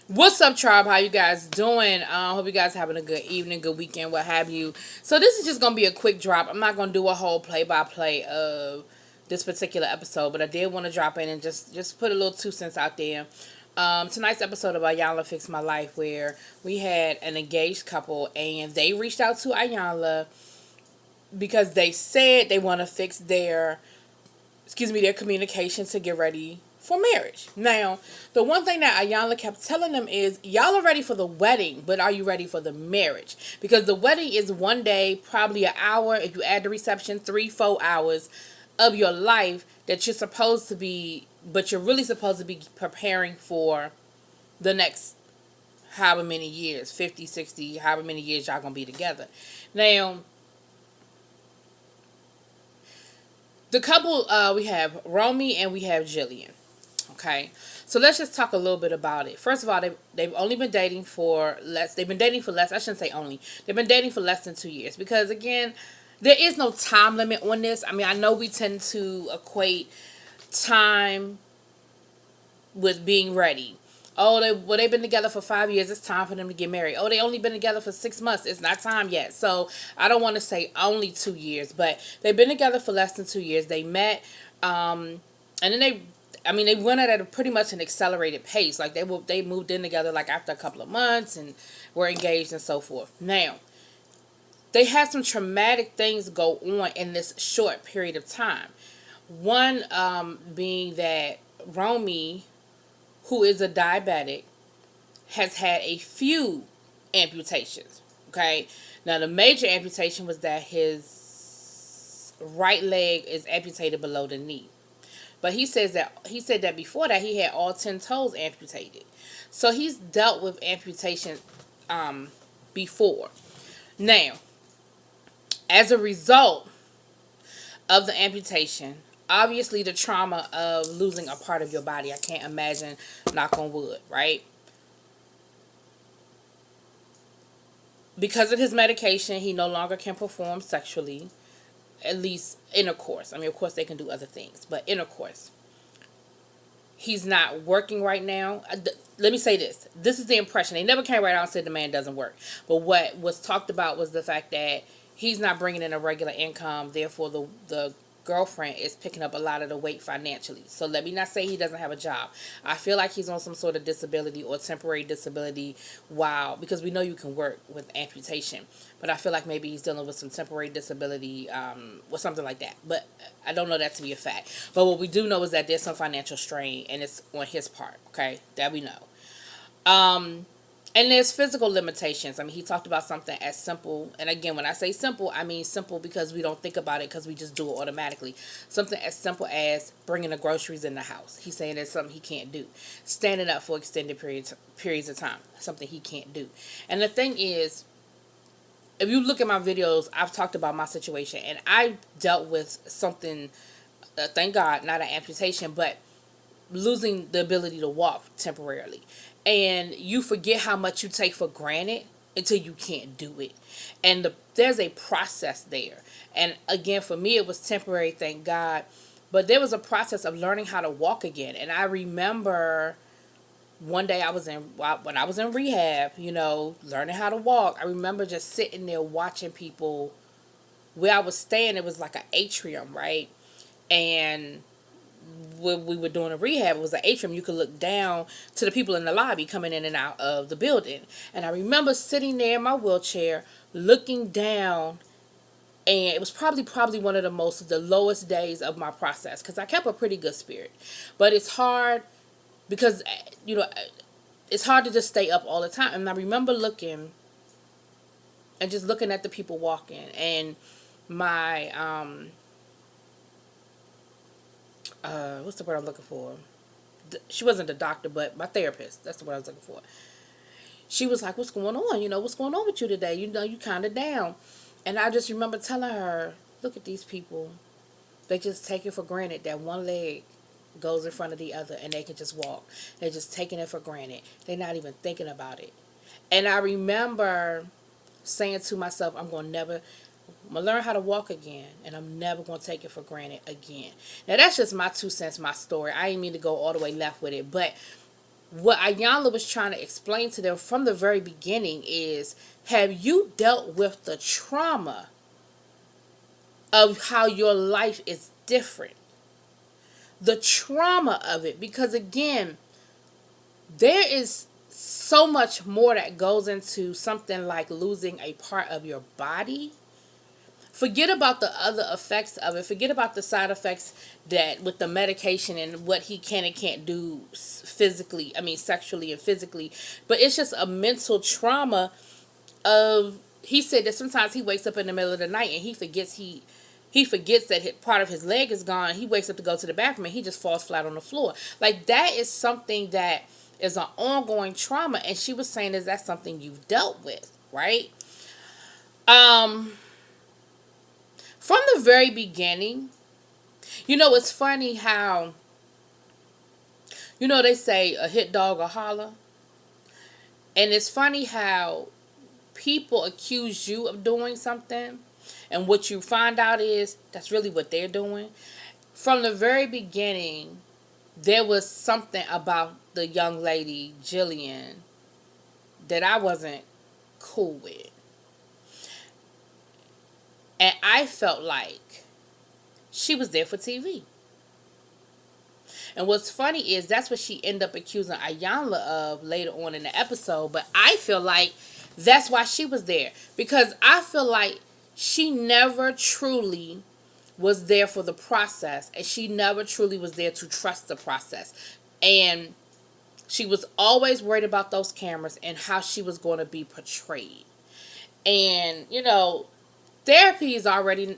What's up, tribe? How you guys doing? Hope you guys having a good evening, good weekend, what have you. So this is just gonna be a quick drop. I'm not gonna do a whole play-by-play of this particular episode, but I did want to drop in and just put a little 2 cents out there. Tonight's episode of Iyanla Fix My Life, where we had an engaged couple and they reached out to Iyanla because they said they want to fix their communication to get ready for marriage. Now, the one thing that Iyanla kept telling them is, y'all are ready for the wedding, but are you ready for the marriage? Because the wedding is one day, probably an hour, if you add the reception, 3-4 hours of your life that you're supposed to be, but you're really supposed to be preparing for the next however many years, 50, 60, however many years y'all gonna be together. Now, the couple, we have Romy and we have Jillian. Okay, so let's just talk a little bit about it. First of all, they've only been dating for less. They've been dating for less. I shouldn't say only. They've been dating for less than 2 years because again, there is no time limit on this. I mean, I know we tend to equate time with being ready. Oh, they've been together for 5 years. It's time for them to get married. Oh, they only been together for 6 months. It's not time yet. So I don't want to say only 2 years, but they've been together for less than 2 years. They met, and then they went at a pretty much an accelerated pace. Like they moved in together like after a couple of months and were engaged and so forth. Now, they had some traumatic things go on in this short period of time. One being that Romy, who is a diabetic, has had a few amputations. Okay, now the major amputation was that his right leg is amputated below the knee. But he said that before that he had all 10 toes amputated. So he's dealt with amputation before. Now, as a result of the amputation, obviously the trauma of losing a part of your body, I can't imagine, knock on wood, right? Because of his medication, he no longer can perform sexually. At least intercourse. I mean, of course, they can do other things, but intercourse. He's not working right now. Let me say this. This is the impression. They never came right out and said the man doesn't work. But what was talked about was the fact that he's not bringing in a regular income. Therefore, the girlfriend is picking up a lot of the weight financially. So let me not say he doesn't have a job. I feel like he's on some sort of disability or temporary disability because we know you can work with amputation. But I feel like maybe he's dealing with some temporary disability or something like that. But I don't know that to be a fact. But what we do know is that there's some financial strain and it's on his part. Okay, that we know. And there's physical limitations. I mean, he talked about something as simple. And again, when I say simple, I mean simple because we don't think about it because we just do it automatically. Something as simple as bringing the groceries in the house. He's saying it's something he can't do. Standing up for extended periods of time. Something he can't do. And the thing is, if you look at my videos, I've talked about my situation. And I dealt with something, thank God, not an amputation, but losing the ability to walk temporarily. And you forget how much you take for granted until you can't do it. And there's a process there. And again, for me, it was temporary, thank God. But there was a process of learning how to walk again. And I remember one day when I was in rehab, learning how to walk. I remember just sitting there watching people. Where I was staying, it was like an atrium, right? And when we were doing a rehab, it was an atrium. You could look down to the people in the lobby coming in and out of the building. And I remember sitting there in my wheelchair, looking down, and it was probably one of the lowest days of my process because I kept a pretty good spirit. But it's hard because, it's hard to just stay up all the time. And I remember looking and just looking at the people walking. And my, what's the word I'm looking for? She wasn't the doctor, but my therapist. That's the word I was looking for. She was like, what's going on? What's going on with you today? You kind of down. And I just remember telling her, look at these people. They just take it for granted that one leg goes in front of the other and they can just walk. They're just taking it for granted. They're not even thinking about it. And I remember saying to myself, I'm going to never, I'm going to learn how to walk again, and I'm never going to take it for granted again. Now, that's just my 2 cents, my story. I didn't mean to go all the way left with it. But what Iyanla was trying to explain to them from the very beginning is, have you dealt with the trauma of how your life is different? The trauma of it. Because again, there is so much more that goes into something like losing a part of your body. Forget about the other effects of it. Forget about the side effects that with the medication and what he can and can't do physically. I mean, sexually and physically. But it's just a mental trauma of, he said that sometimes he wakes up in the middle of the night and he forgets that part of his leg is gone. He wakes up to go to the bathroom and he just falls flat on the floor. Like, that is something that is an ongoing trauma. And she was saying, is that something you've dealt with, right? From the very beginning, it's funny how, they say a hit dog will holler. And it's funny how people accuse you of doing something, and what you find out is that's really what they're doing. From the very beginning, there was something about the young lady, Jillian, that I wasn't cool with. And I felt like she was there for TV. And what's funny is that's what she ended up accusing Iyanla of later on in the episode. But I feel like that's why she was there. Because I feel like she never truly was there for the process. And she never truly was there to trust the process. And she was always worried about those cameras and how she was going to be portrayed. And, therapy is already,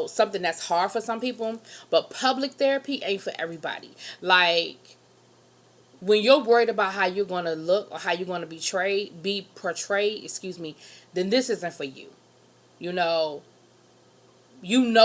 something that's hard for some people, but public therapy ain't for everybody. Like, when you're worried about how you're going to look or how you're going to be portrayed, then this isn't for you. You know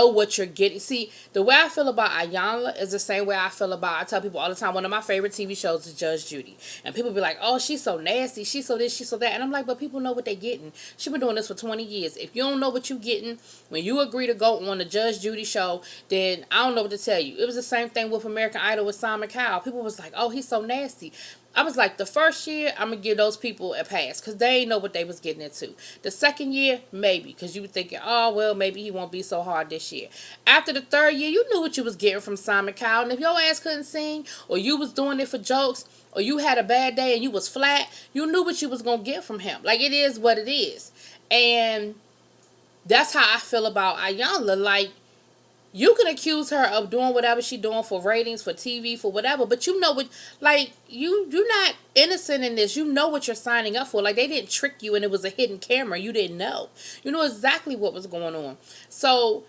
what you're getting. See, the way I feel about Iyanla is the same way I feel about, I tell people all the time, one of my favorite TV shows is Judge Judy. And people be like, oh, she's so nasty, she's so this, she's so that. And I'm like, but people know what they're getting. She's been doing this for 20 years. If you don't know what you're getting, when you agree to go on the Judge Judy show, then I don't know what to tell you. It was the same thing with American Idol with Simon Cowell. People was like, oh, he's so nasty. I was like, the first year, I'm going to give those people a pass because they ain't know what they was getting into. The second year, maybe, because you were thinking, oh, well, maybe he won't be so hard this year. After the third year, you knew what you was getting from Simon Cowell. And if your ass couldn't sing, or you was doing it for jokes, or you had a bad day and you was flat, you knew what you was going to get from him. Like, it is what it is. And that's how I feel about Iyanla. Like, you can accuse her of doing whatever she's doing for ratings, for TV, for whatever, but you know what, like, you're not innocent in this. You know what you're signing up for. Like, they didn't trick you and it was a hidden camera. You didn't know. You know exactly what was going on. So,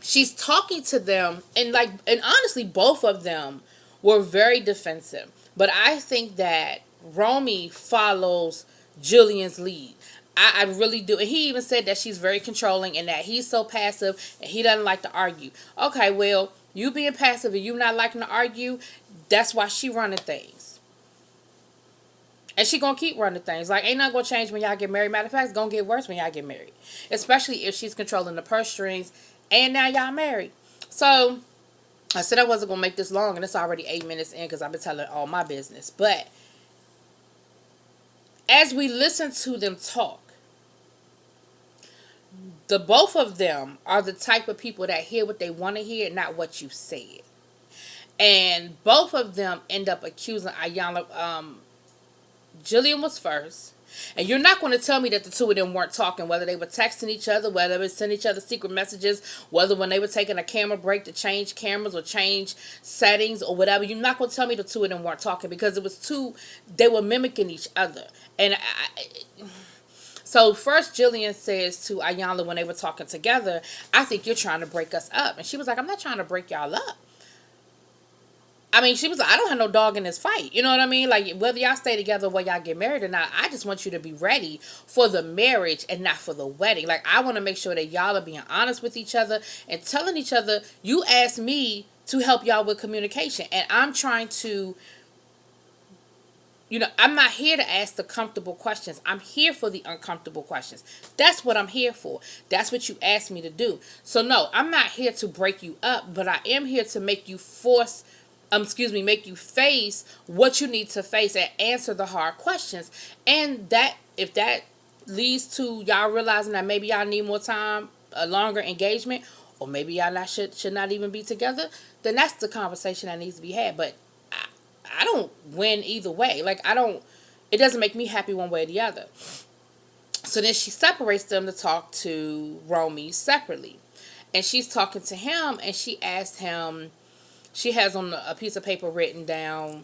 she's talking to them, and honestly, both of them were very defensive. But I think that Romy follows Jillian's lead. I really do. And he even said that she's very controlling and that he's so passive and he doesn't like to argue. Okay, well, you being passive and you not liking to argue, that's why she running things. And she gonna keep running things. Like, ain't nothing gonna change when y'all get married. Matter of fact, it's gonna get worse when y'all get married. Especially if she's controlling the purse strings and now y'all married. So, I said I wasn't gonna make this long and it's already 8 minutes in because I've been telling all my business. But, as we listen to them talk, the both of them are the type of people that hear what they want to hear, not what you said. And both of them end up accusing Iyanla. Jillian was first. And you're not going to tell me that the two of them weren't talking, whether they were texting each other, whether they were sending each other secret messages, whether when they were taking a camera break to change cameras or change settings or whatever. You're not going to tell me the two of them weren't talking because it was they were mimicking each other. And so first Jillian says to Iyanla when they were talking together, I think you're trying to break us up. And she was like, I'm not trying to break y'all up. I mean, she was like, I don't have no dog in this fight. You know what I mean? Like, whether y'all stay together or whether y'all get married or not, I just want you to be ready for the marriage and not for the wedding. Like, I want to make sure that y'all are being honest with each other and telling each other, you asked me to help y'all with communication. And I'm trying to I'm not here to ask the comfortable questions. I'm here for the uncomfortable questions. That's what I'm here for. That's what you asked me to do. So no, I'm not here to break you up, but I am here to make you make you face what you need to face and answer the hard questions. And that, if that leads to y'all realizing that maybe y'all need more time, a longer engagement, or maybe y'all not should not even be together, then that's the conversation that needs to be had. But I don't win either way. Like, it doesn't make me happy one way or the other. So then she separates them to talk to Romy separately. And she's talking to him, and she asked him, she has on a piece of paper written down,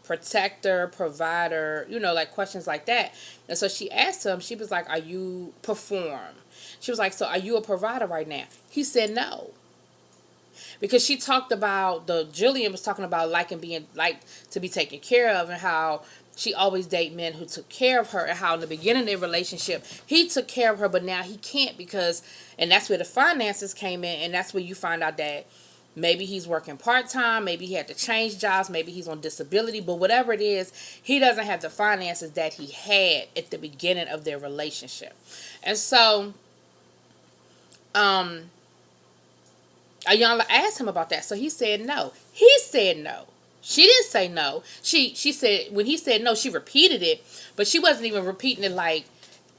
protector, provider, like questions like that. And so she asked him, she was like, are you perform? She was like, so are you a provider right now? He said no. Because she talked about, Jillian was talking about being to be taken care of, and how she always date men who took care of her, and how in the beginning of their relationship he took care of her, but now he can't and that's where the finances came in, and that's where you find out that maybe he's working part-time, maybe he had to change jobs, maybe he's on disability, but whatever it is, he doesn't have the finances that he had at the beginning of their relationship. And so, Iyanla asked him about that, so he said no. He said no. She didn't say no. She said, when he said no, she repeated it, but she wasn't even repeating it like,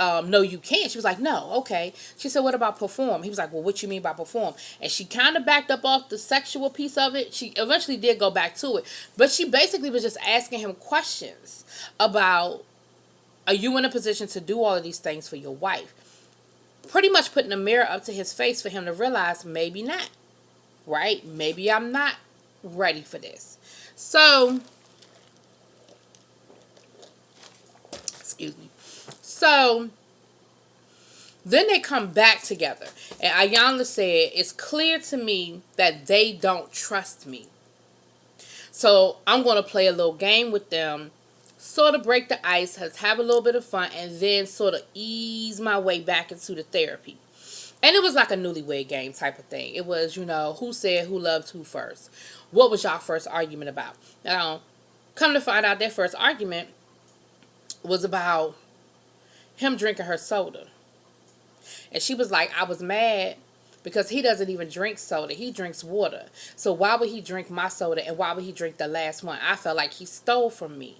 no, you can't. She was like, no, okay. She said, what about perform? He was like, well, what you mean by perform? And she kind of backed up off the sexual piece of it. She eventually did go back to it, but she basically was just asking him questions about, are you in a position to do all of these things for your wife? Pretty much putting a mirror up to his face for him to realize maybe not. Right? Maybe I'm not ready for this. So, excuse me. So, then they come back together. And Iyanla said, it's clear to me that they don't trust me. So, I'm going to play a little game with them, sort of break the ice, have a little bit of fun, and then sort of ease my way back into the therapy. And it was like a newlywed game type of thing. It was, who said who loved who first. What was y'all first argument about? Now, come to find out, their first argument was about him drinking her soda. And she was like, I was mad because he doesn't even drink soda. He drinks water. So why would he drink my soda, and why would he drink the last one? I felt like he stole from me.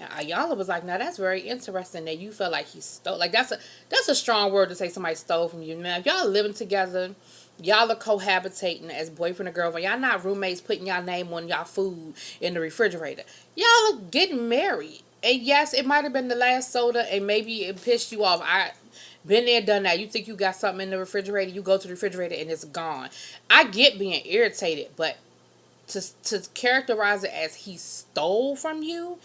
And Iyanla was like, now that's very interesting that you feel like he stole. Like, that's a strong word to say somebody stole from you. Now, if y'all living together, y'all are cohabitating as boyfriend and girlfriend, y'all not roommates putting y'all name on y'all food in the refrigerator. Y'all are getting married. And yes, it might have been the last soda, and maybe it pissed you off. I been there, done that. You think you got something in the refrigerator, you go to the refrigerator and it's gone. I get being irritated, but to characterize it as he stole from you,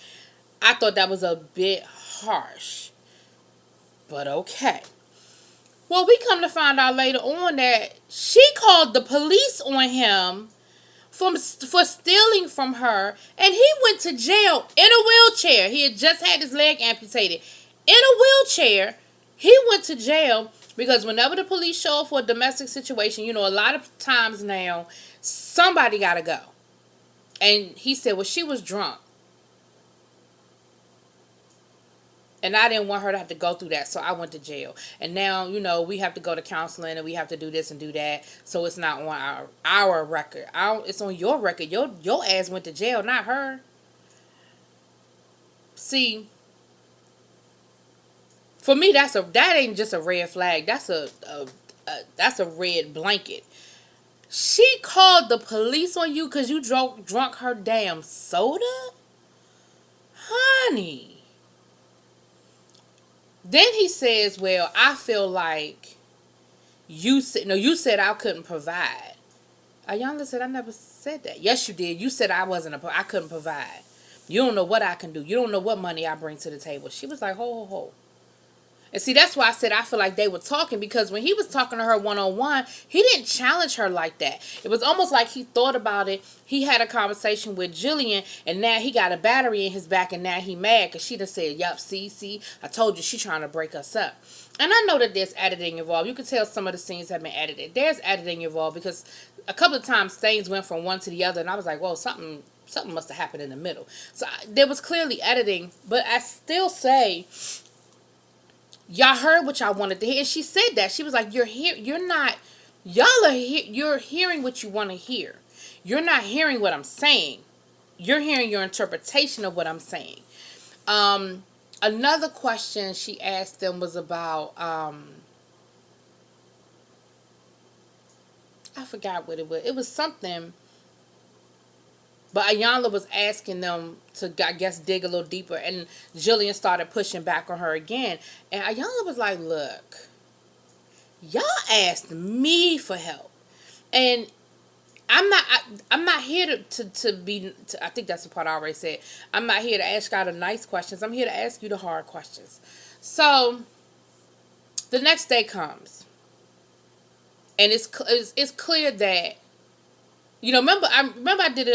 I thought that was a bit harsh. But okay. Well, we come to find out later on that she called the police on him for stealing from her, and he went to jail in a wheelchair. He had just had his leg amputated. In a wheelchair, he went to jail because whenever the police show up for a domestic situation, a lot of times now, somebody got to go. And he said, well, she was drunk. And I didn't want her to have to go through that, so I went to jail. And now, we have to go to counseling, and we have to do this and do that. So it's not on our record. It's on your record. Your ass went to jail, not her. See, for me, that ain't just a red flag. That's a red blanket. She called the police on you because you drunk her damn soda? Honey. Then he says, well, I feel like you said I couldn't provide. Iyanla said, I never said that. Yes, you did. You said I couldn't provide. You don't know what I can do. You don't know what money I bring to the table. She was like, ho, ho, ho. And see, that's why I said I feel like they were talking, because when he was talking to her one-on-one, he didn't challenge her like that. It was almost like he thought about it. He had a conversation with Jillian, and now he got a battery in his back, and now he mad because she done said, yup, see, I told you she trying to break us up. And I know that there's editing involved. You can tell some of the scenes have been edited. There's editing involved because a couple of times things went from one to the other, and I was like, whoa, something something must have happened in the middle. So there was clearly editing, but I still say, y'all heard what y'all wanted to hear. And she said that. She was like, you're not, y'all are you're hearing what you want to hear. You're not hearing what I'm saying. You're hearing your interpretation of what I'm saying. Another question she asked them was about, I forgot what it was. It was something, but Iyanla was asking them to, I guess, dig a little deeper, and Jillian started pushing back on her again. And Iyanla was like, look, y'all asked me for help. And I'm not here to be, I think that's the part I already said. I'm not here to ask y'all the nice questions. I'm here to ask you the hard questions. So, the next day comes. And it's clear that, remember I did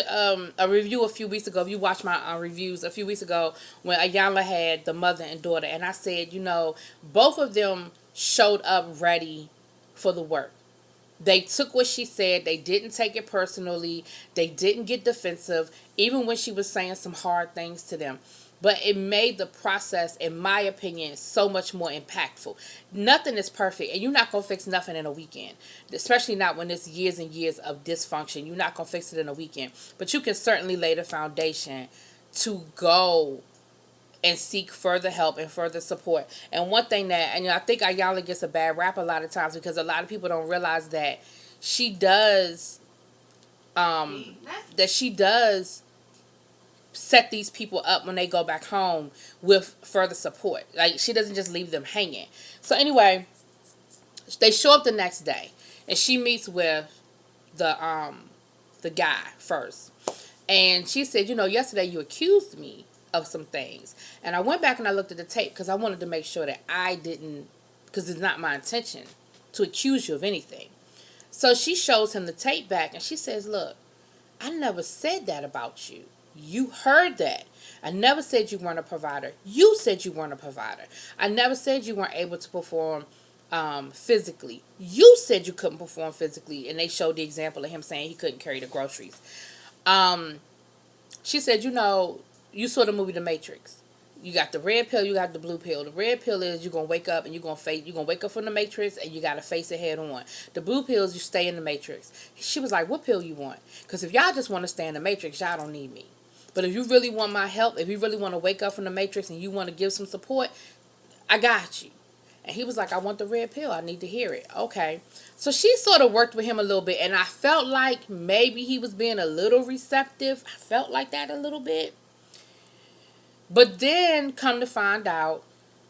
a review a few weeks ago. If you watched my reviews a few weeks ago when Iyanla had the mother and daughter, and I said, both of them showed up ready for the work. They took what she said. They didn't take it personally. They didn't get defensive, even when she was saying some hard things to them. But it made the process, in my opinion, so much more impactful. Nothing is perfect, and you're not going to fix nothing in a weekend, especially not when it's years and years of dysfunction. You're not going to fix it in a weekend. But you can certainly lay the foundation to go and seek further help and further support. And one thing that, and I think Iyanla gets a bad rap a lot of times because a lot of people don't realize that she does, set these people up when they go back home with further support. Like, she doesn't just leave them hanging. So anyway, they show up the next day, and she meets with the guy first. And she said, yesterday you accused me of some things. And I went back and I looked at the tape because I wanted to make sure that I didn't, because it's not my intention to accuse you of anything. So she shows him the tape back and she says, look, I never said that about you. You heard that. I never said you weren't a provider. You said you weren't a provider. I never said you weren't able to perform physically. You said you couldn't perform physically. And they showed the example of him saying he couldn't carry the groceries. She said, you saw the movie The Matrix. You got the red pill, you got the blue pill. The red pill is you're gonna wake up and you're gonna wake up from the Matrix and you gotta face it head on. The blue pill is you stay in the Matrix. She was like, what pill you want? Because if y'all just want to stay in the Matrix, y'all don't need me. But if you really want my help, if you really want to wake up from the Matrix and you want to give some support, I got you. And he was like, I want the red pill. I need to hear it. Okay. So she sort of worked with him a little bit, and I felt like maybe he was being a little receptive. I felt like that a little bit. But then, come to find out,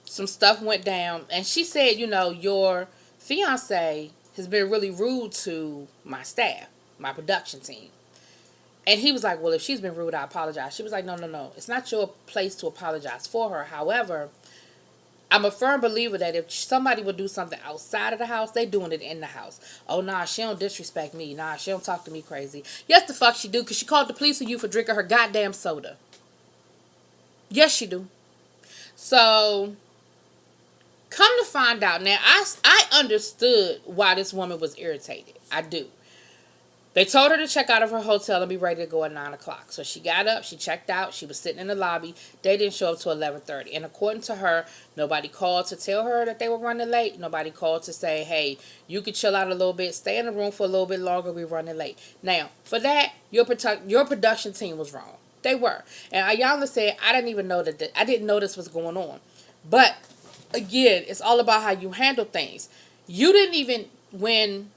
some stuff went down. And she said, your fiance has been really rude to my staff, my production team. And he was like, well, if she's been rude, I apologize. She was like, no. It's not your place to apologize for her. However, I'm a firm believer that if somebody would do something outside of the house, they doing it in the house. Oh, nah, she don't disrespect me. Nah, she don't talk to me crazy. Yes, the fuck she do, because she called the police on you for drinking her goddamn soda. Yes, she do. So, come to find out, now, I understood why this woman was irritated. I do. They told her to check out of her hotel and be ready to go at 9 o'clock. So she got up, she checked out, she was sitting in the lobby. They didn't show up till 11:30. And according to her, nobody called to tell her that they were running late. Nobody called to say, hey, you could chill out a little bit, stay in the room for a little bit longer, we're running late. Now, for that, your production team was wrong. They were. And Iyanla said, I didn't know this was going on. But, again, it's all about how you handle things. You didn't even, when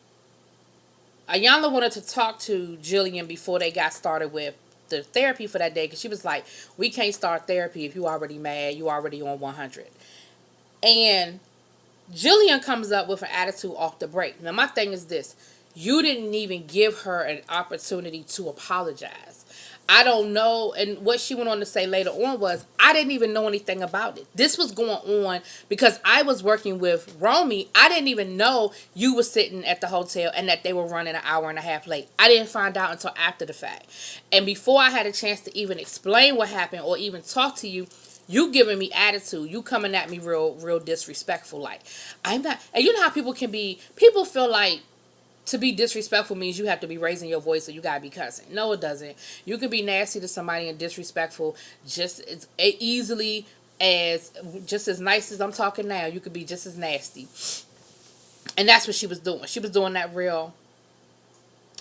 Iyanla wanted to talk to Jillian before they got started with the therapy for that day, because she was like, we can't start therapy if you already mad, you already on 100. And Jillian comes up with an attitude off the break. Now, my thing is this. You didn't even give her an opportunity to apologize. I don't know. And what she went on to say later on was, I didn't even know anything about it. This was going on because I was working with Romy. I didn't even know you were sitting at the hotel and that they were running an hour and a half late. I didn't find out until after the fact. And before I had a chance to even explain what happened or even talk to you, you giving me attitude. You coming at me real disrespectful. Like, I'm not. And you know how people can be. People feel like to be disrespectful means you have to be raising your voice or you gotta be cussing. No, it doesn't. You can be nasty to somebody and disrespectful just as easily as, just as nice as I'm talking now. You could be just as nasty. And that's what she was doing. She was doing that real.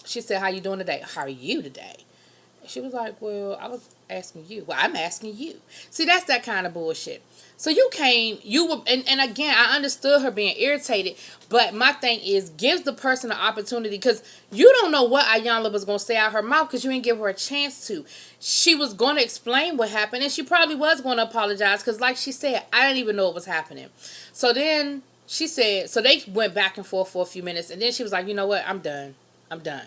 She said, "How you doing today? How are you today?" She was like, "Well, I was asking you." "Well, I'm asking you." See, that's that kind of bullshit. So you came, you were, and again, I understood her being irritated, but my thing is, give the person an opportunity, because you don't know what Iyanla was going to say out her mouth, because you didn't give her a chance to. She was going to explain what happened, and she probably was going to apologize, because like she said, I didn't even know what was happening. So then she said, so they went back and forth for a few minutes, and then she was like, "You know what, I'm done. I'm done.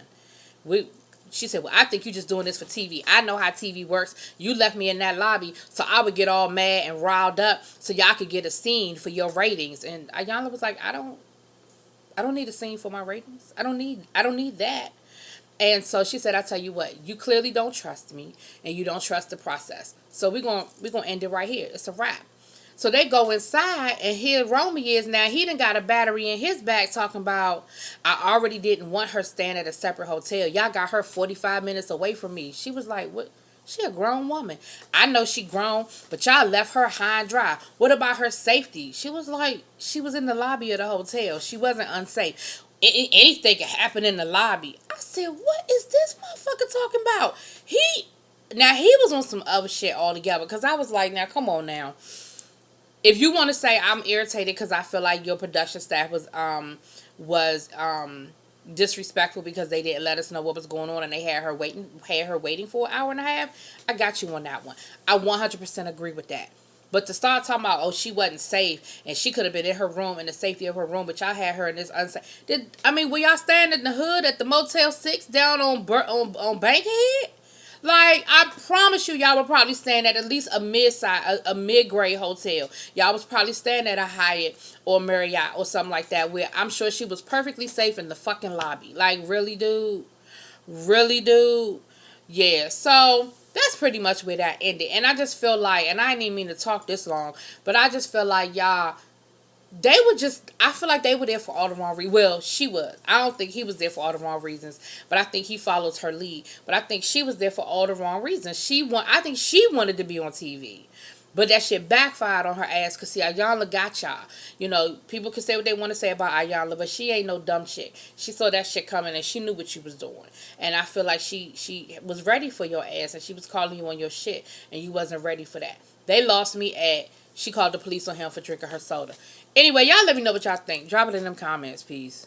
She said, "Well, I think you're just doing this for TV. I know how TV works. You left me in that lobby so I would get all mad and riled up so y'all could get a scene for your ratings." And Iyanla was like, I don't need a scene for my ratings. I don't need that." And so she said, "I tell you what, you clearly don't trust me and you don't trust the process. So we're going to end it right here. It's a wrap." So they go inside, and here Romy is now. He done got a battery in his back talking about, "I already didn't want her staying at a separate hotel. Y'all got her 45 minutes away from me." She was like, "What? She a grown woman. I know she grown, but y'all left her high and dry. What about her safety?" She was like, "She was in the lobby of the hotel. She wasn't unsafe. Anything could happen in the lobby." I said, "What is this motherfucker talking about?" Now he was on some other shit altogether, because I was like, now come on now. If you want to say I'm irritated because I feel like your production staff was disrespectful because they didn't let us know what was going on and they had her waiting for an hour and a half, I got you on that one. I 100% agree with that. But to start talking about, oh, she wasn't safe and she could have been in her room, in the safety of her room, but y'all had her in this unsafe. Were y'all standing in the hood at the Motel 6 down on Bankhead? Like, I promise you, y'all were probably staying at least a mid-grade hotel. Y'all was probably staying at a Hyatt or Marriott or something like that, where I'm sure she was perfectly safe in the fucking lobby. Like, really, dude? Really, dude? Yeah, so that's pretty much where that ended. And I just feel like, and I didn't even mean to talk this long, but I just feel like y'all, I feel like they were there for all the wrong reasons. Well, she was. I don't think he was there for all the wrong reasons, but I think he follows her lead. But I think she was there for all the wrong reasons. I think she wanted to be on TV. But that shit backfired on her ass, because see, Iyanla got y'all. You know, people can say what they want to say about Iyanla, but she ain't no dumb chick. She saw that shit coming and she knew what she was doing. And I feel like she was ready for your ass, and she was calling you on your shit, and you wasn't ready for that. They lost me at, she called the police on him for drinking her soda. Anyway, y'all let me know what y'all think. Drop it in them comments. Peace.